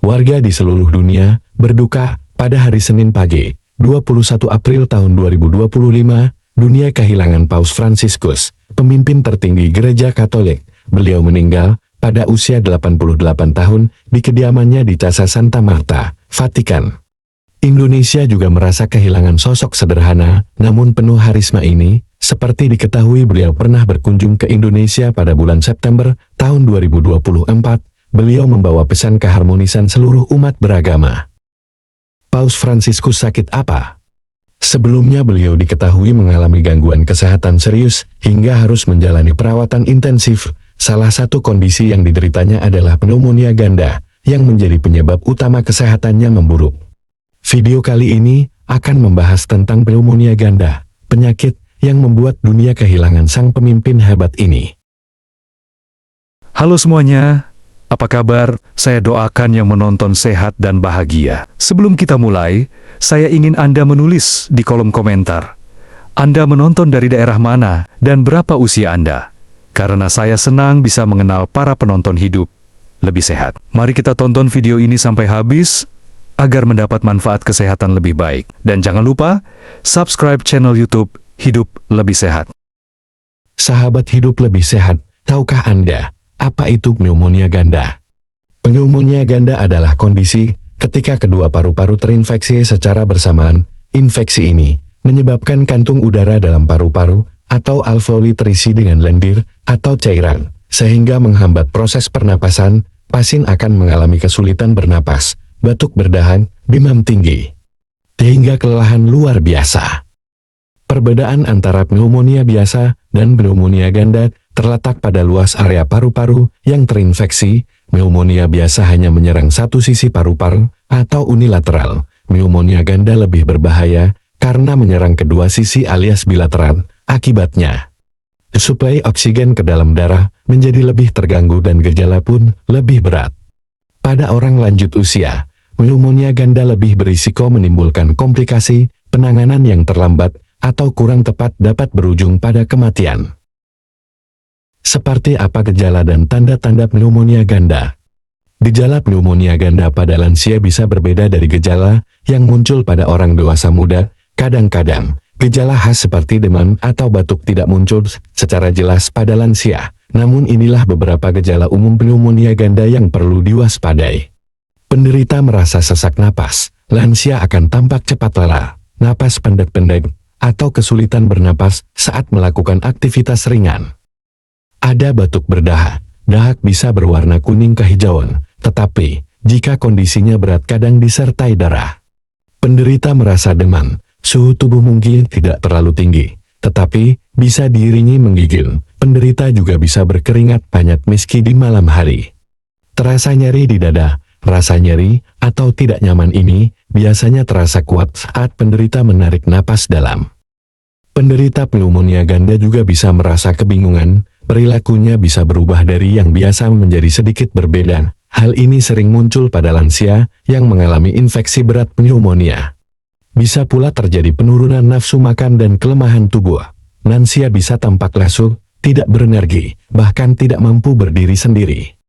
warga di seluruh dunia berduka pada hari Senin pagi, 21 April tahun 2025, dunia kehilangan Paus Fransiskus, pemimpin tertinggi Gereja Katolik. Beliau meninggal pada usia 88 tahun di kediamannya di Casa Santa Marta, Vatikan. Indonesia juga merasa kehilangan sosok sederhana, namun penuh harisma ini. Seperti diketahui, beliau pernah berkunjung ke Indonesia pada bulan September tahun 2024. Beliau membawa pesan keharmonisan seluruh umat beragama. Paus Fransiskus sakit apa? Sebelumnya beliau diketahui mengalami gangguan kesehatan serius hingga harus menjalani perawatan intensif. Salah satu kondisi yang dideritanya adalah pneumonia ganda, yang menjadi penyebab utama kesehatannya memburuk. Video kali ini akan membahas tentang pneumonia ganda, penyakit yang membuat dunia kehilangan sang pemimpin hebat ini. Halo semuanya, apa kabar? Saya doakan yang menonton sehat dan bahagia. Sebelum kita mulai, saya ingin Anda menulis di kolom komentar. Anda menonton dari daerah mana dan berapa usia Anda? Karena saya senang bisa mengenal para penonton hidup lebih sehat. Mari kita tonton video ini sampai habis, agar mendapat manfaat kesehatan lebih baik. Dan jangan lupa, subscribe channel YouTube Hidup Lebih Sehat. Sahabat hidup lebih sehat, tahukah Anda, apa itu pneumonia ganda? Pneumonia ganda adalah kondisi ketika kedua paru-paru terinfeksi secara bersamaan. Infeksi ini menyebabkan kantung udara dalam paru-paru atau alveoli terisi dengan lendir atau cairan, sehingga menghambat proses pernapasan. Pasien akan mengalami kesulitan bernapas, batuk berdahan, demam tinggi, hingga kelelahan luar biasa. Perbedaan antara pneumonia biasa dan pneumonia ganda terletak pada luas area paru-paru yang terinfeksi. Pneumonia biasa hanya menyerang satu sisi paru-paru atau unilateral. Pneumonia ganda lebih berbahaya karena menyerang kedua sisi alias bilateral. Akibatnya, suplai oksigen ke dalam darah menjadi lebih terganggu dan gejala pun lebih berat. Pada orang lanjut usia, pneumonia ganda lebih berisiko menimbulkan komplikasi, penanganan yang terlambat, atau kurang tepat dapat berujung pada kematian. Seperti apa gejala dan tanda-tanda pneumonia ganda? Gejala pneumonia ganda pada lansia bisa berbeda dari gejala yang muncul pada orang dewasa muda. Kadang-kadang, gejala khas seperti demam atau batuk tidak muncul secara jelas pada lansia. Namun inilah beberapa gejala umum pneumonia ganda yang perlu diwaspadai. Penderita merasa sesak napas, lansia akan tampak cepat lelah, napas pendek-pendek, atau kesulitan bernapas saat melakukan aktivitas ringan. Ada batuk berdahak, dahak bisa berwarna kuning kehijauan, tetapi jika kondisinya berat kadang disertai darah. Penderita merasa demam, suhu tubuh mungkin tidak terlalu tinggi, tetapi bisa diiringi menggigil. Penderita juga bisa berkeringat banyak meski di malam hari. Terasa nyeri di dada. Rasa nyeri atau tidak nyaman ini biasanya terasa kuat saat penderita menarik napas dalam. Penderita pneumonia ganda juga bisa merasa kebingungan, perilakunya bisa berubah dari yang biasa menjadi sedikit berbeda. Hal ini sering muncul pada lansia yang mengalami infeksi berat pneumonia. Bisa pula terjadi penurunan nafsu makan dan kelemahan tubuh. Lansia bisa tampak lesu, tidak berenergi, bahkan tidak mampu berdiri sendiri.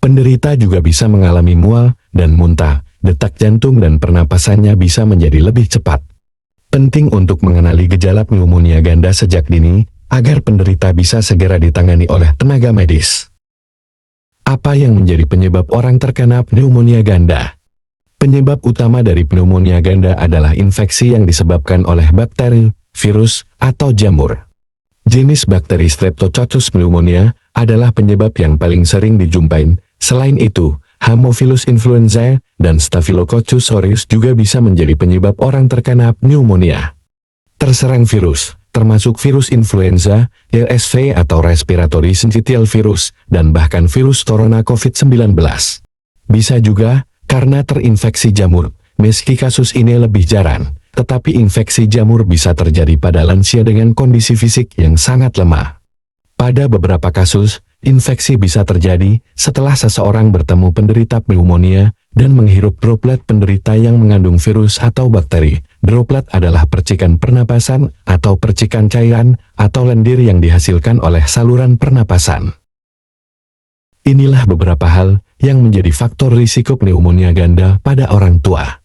Penderita juga bisa mengalami mual dan muntah, detak jantung dan pernapasannya bisa menjadi lebih cepat. Penting untuk mengenali gejala pneumonia ganda sejak dini, agar penderita bisa segera ditangani oleh tenaga medis. Apa yang menjadi penyebab orang terkena pneumonia ganda? Penyebab utama dari pneumonia ganda adalah infeksi yang disebabkan oleh bakteri, virus, atau jamur. Jenis bakteri Streptococcus pneumonia adalah penyebab yang paling sering dijumpai. Selain itu, Haemophilus influenzae dan Staphylococcus aureus juga bisa menjadi penyebab orang terkena pneumonia. Terserang virus, termasuk virus influenza, RSV atau respiratory syncytial virus, dan bahkan virus corona COVID-19. Bisa juga karena terinfeksi jamur. Meski kasus ini lebih jarang, tetapi infeksi jamur bisa terjadi pada lansia dengan kondisi fisik yang sangat lemah. Pada beberapa kasus, infeksi bisa terjadi setelah seseorang bertemu penderita pneumonia dan menghirup droplet penderita yang mengandung virus atau bakteri. Droplet adalah percikan pernapasan atau percikan cairan atau lendir yang dihasilkan oleh saluran pernapasan. Inilah beberapa hal yang menjadi faktor risiko pneumonia ganda pada orang tua.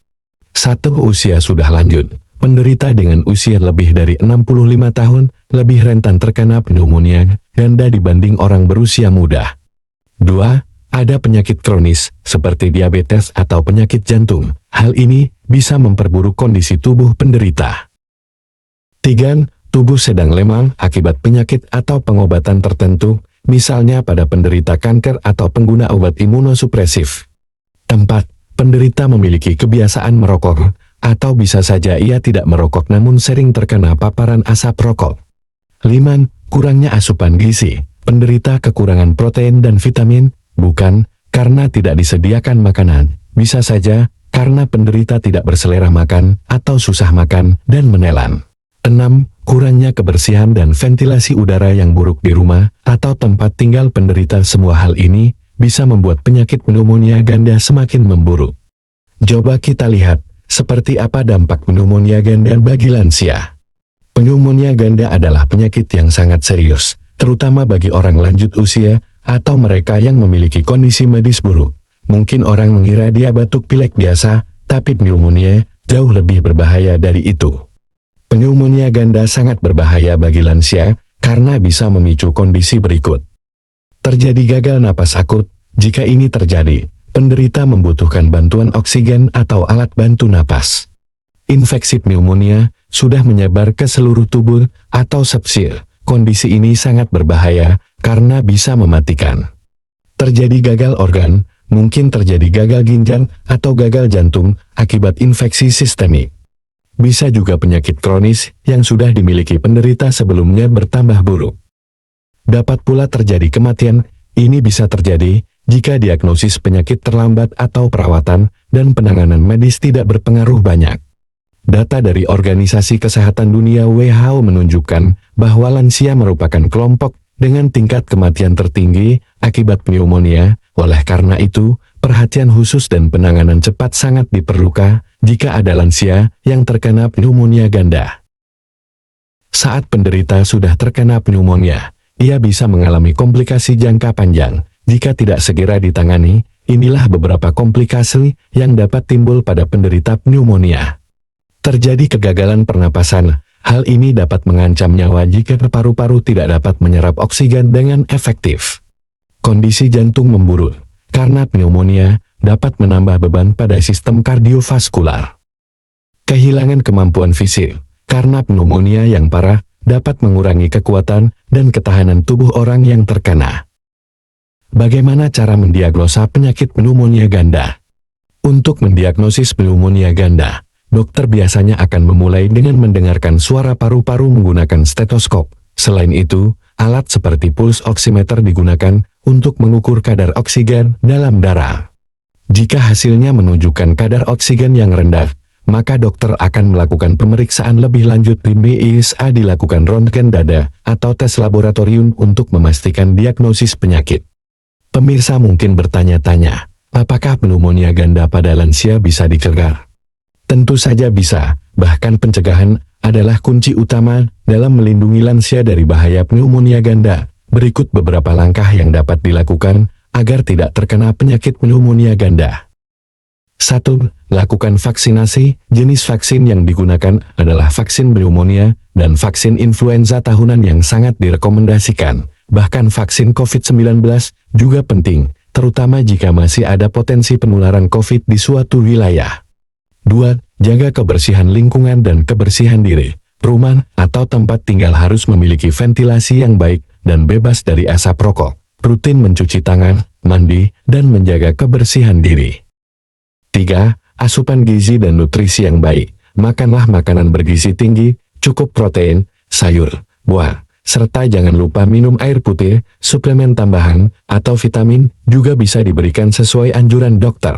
1. Usia sudah lanjut. Penderita dengan usia lebih dari 65 tahun lebih rentan terkena pneumonia ganda dibanding orang berusia muda. 2. Ada penyakit kronis seperti diabetes atau penyakit jantung. Hal ini bisa memperburuk kondisi tubuh penderita. 3. Tubuh sedang lemah akibat penyakit atau pengobatan tertentu, misalnya pada penderita kanker atau pengguna obat imunosupresif. 4. Penderita memiliki kebiasaan merokok, atau bisa saja ia tidak merokok namun sering terkena paparan asap rokok. 5. Kurangnya asupan gizi. Penderita kekurangan protein dan vitamin, bukan karena tidak disediakan makanan, bisa saja karena penderita tidak berselera makan atau susah makan dan menelan. 6. Kurangnya kebersihan dan ventilasi udara yang buruk di rumah atau tempat tinggal penderita. Semua hal ini bisa membuat penyakit pneumonia ganda semakin memburuk. Coba kita lihat seperti apa dampak pneumonia ganda bagi lansia. Pneumonia ganda adalah penyakit yang sangat serius, terutama bagi orang lanjut usia atau mereka yang memiliki kondisi medis buruk. Mungkin orang mengira dia batuk pilek biasa, tapi pneumonia jauh lebih berbahaya dari itu. Pneumonia ganda sangat berbahaya bagi lansia karena bisa memicu kondisi berikut. Terjadi gagal napas akut. Jika ini terjadi, penderita membutuhkan bantuan oksigen atau alat bantu napas. Infeksi pneumonia sudah menyebar ke seluruh tubuh atau sepsis. Kondisi ini sangat berbahaya karena bisa mematikan. Terjadi gagal organ, mungkin terjadi gagal ginjal atau gagal jantung akibat infeksi sistemik. Bisa juga penyakit kronis yang sudah dimiliki penderita sebelumnya bertambah buruk. Dapat pula terjadi kematian. Ini bisa terjadi jika diagnosis penyakit terlambat atau perawatan dan penanganan medis tidak berpengaruh banyak. Data dari Organisasi Kesehatan Dunia WHO menunjukkan bahwa lansia merupakan kelompok dengan tingkat kematian tertinggi akibat pneumonia. Oleh karena itu, perhatian khusus dan penanganan cepat sangat diperlukan jika ada lansia yang terkena pneumonia ganda. Saat penderita sudah terkena pneumonia, ia bisa mengalami komplikasi jangka panjang. Jika tidak segera ditangani, inilah beberapa komplikasi yang dapat timbul pada penderita pneumonia. Terjadi kegagalan pernapasan. Hal ini dapat mengancam nyawa jika paru-paru tidak dapat menyerap oksigen dengan efektif. Kondisi jantung memburuk. Karena pneumonia dapat menambah beban pada sistem kardiovaskular. Kehilangan kemampuan fisik. Karena pneumonia yang parah dapat mengurangi kekuatan dan ketahanan tubuh orang yang terkena. Bagaimana cara mendiagnosa penyakit pneumonia ganda? Untuk mendiagnosis pneumonia ganda, dokter biasanya akan memulai dengan mendengarkan suara paru-paru menggunakan stetoskop. Selain itu, alat seperti pulse oximeter digunakan untuk mengukur kadar oksigen dalam darah. Jika hasilnya menunjukkan kadar oksigen yang rendah, maka dokter akan melakukan pemeriksaan lebih lanjut. Bisa dilakukan röntgen dada atau tes laboratorium untuk memastikan diagnosis penyakit. Pemirsa mungkin bertanya-tanya, apakah pneumonia ganda pada lansia bisa dicegah? Tentu saja bisa, bahkan pencegahan adalah kunci utama dalam melindungi lansia dari bahaya pneumonia ganda. Berikut beberapa langkah yang dapat dilakukan agar tidak terkena penyakit pneumonia ganda. 1. Lakukan vaksinasi. Jenis vaksin yang digunakan adalah vaksin pneumonia dan vaksin influenza tahunan yang sangat direkomendasikan. Bahkan vaksin COVID-19 juga penting, terutama jika masih ada potensi penularan COVID di suatu wilayah. 2. Jaga kebersihan lingkungan dan kebersihan diri. Rumah atau tempat tinggal harus memiliki ventilasi yang baik dan bebas dari asap rokok. Rutin mencuci tangan, mandi, dan menjaga kebersihan diri. 3. Asupan gizi dan nutrisi yang baik. Makanlah makanan bergizi tinggi, cukup protein, sayur, buah, serta jangan lupa minum air putih. Suplemen tambahan atau vitamin juga bisa diberikan sesuai anjuran dokter.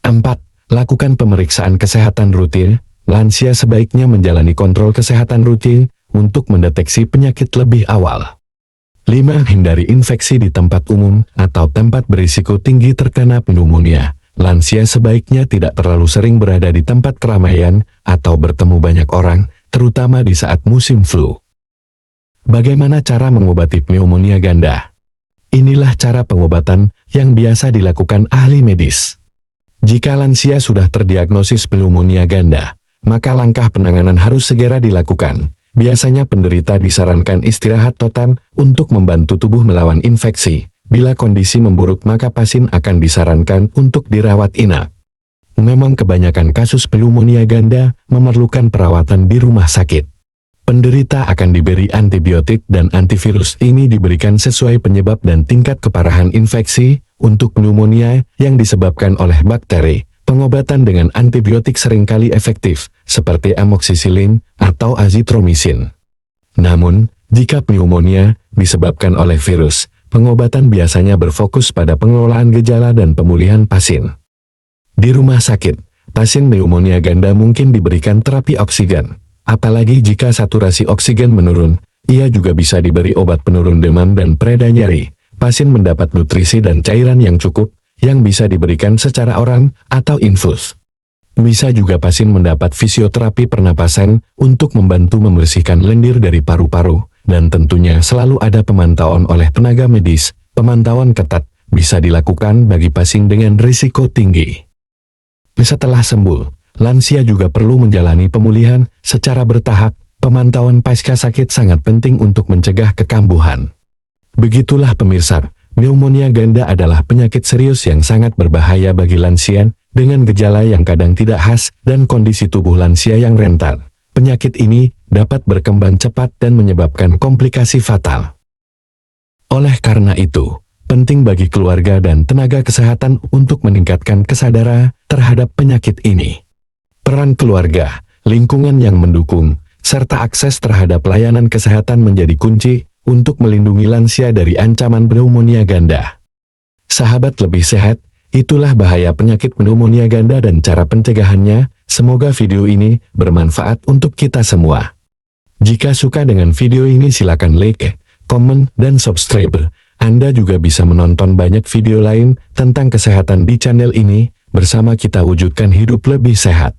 4. Lakukan pemeriksaan kesehatan rutin. Lansia sebaiknya menjalani kontrol kesehatan rutin untuk mendeteksi penyakit lebih awal. 5. Hindari infeksi di tempat umum atau tempat berisiko tinggi terkena pneumonia. Lansia sebaiknya tidak terlalu sering berada di tempat keramaian atau bertemu banyak orang, terutama di saat musim flu. Bagaimana cara mengobati pneumonia ganda? Inilah cara pengobatan yang biasa dilakukan ahli medis. Jika lansia sudah terdiagnosis pneumonia ganda, maka langkah penanganan harus segera dilakukan. Biasanya penderita disarankan istirahat total untuk membantu tubuh melawan infeksi. Bila kondisi memburuk maka pasien akan disarankan untuk dirawat inap. Memang kebanyakan kasus pneumonia ganda memerlukan perawatan di rumah sakit. Penderita akan diberi antibiotik dan antivirus. Ini diberikan sesuai penyebab dan tingkat keparahan infeksi. Untuk pneumonia yang disebabkan oleh bakteri, pengobatan dengan antibiotik seringkali efektif, seperti amoksisilin atau azitromisin. Namun, jika pneumonia disebabkan oleh virus, pengobatan biasanya berfokus pada pengelolaan gejala dan pemulihan pasien. Di rumah sakit, pasien pneumonia ganda mungkin diberikan terapi oksigen. Apalagi jika saturasi oksigen menurun, ia juga bisa diberi obat penurun demam dan pereda nyeri. Pasien mendapat nutrisi dan cairan yang cukup, yang bisa diberikan secara oral atau infus. Bisa juga pasien mendapat fisioterapi pernapasan untuk membantu membersihkan lendir dari paru-paru, dan tentunya selalu ada pemantauan oleh tenaga medis. Pemantauan ketat bisa dilakukan bagi pasien dengan risiko tinggi. Setelah sembuh, lansia juga perlu menjalani pemulihan secara bertahap. Pemantauan pasca sakit sangat penting untuk mencegah kekambuhan. Begitulah pemirsa, pneumonia ganda adalah penyakit serius yang sangat berbahaya bagi lansia, dengan gejala yang kadang tidak khas dan kondisi tubuh lansia yang rentan. Penyakit ini dapat berkembang cepat dan menyebabkan komplikasi fatal. Oleh karena itu, penting bagi keluarga dan tenaga kesehatan untuk meningkatkan kesadaran terhadap penyakit ini. Peran keluarga, lingkungan yang mendukung, serta akses terhadap layanan kesehatan menjadi kunci untuk melindungi lansia dari ancaman pneumonia ganda. Sahabat lebih sehat, itulah bahaya penyakit pneumonia ganda dan cara pencegahannya. Semoga video ini bermanfaat untuk kita semua. Jika suka dengan video ini silakan like, komen, dan subscribe. Anda juga bisa menonton banyak video lain tentang kesehatan di channel ini. Bersama kita wujudkan hidup lebih sehat.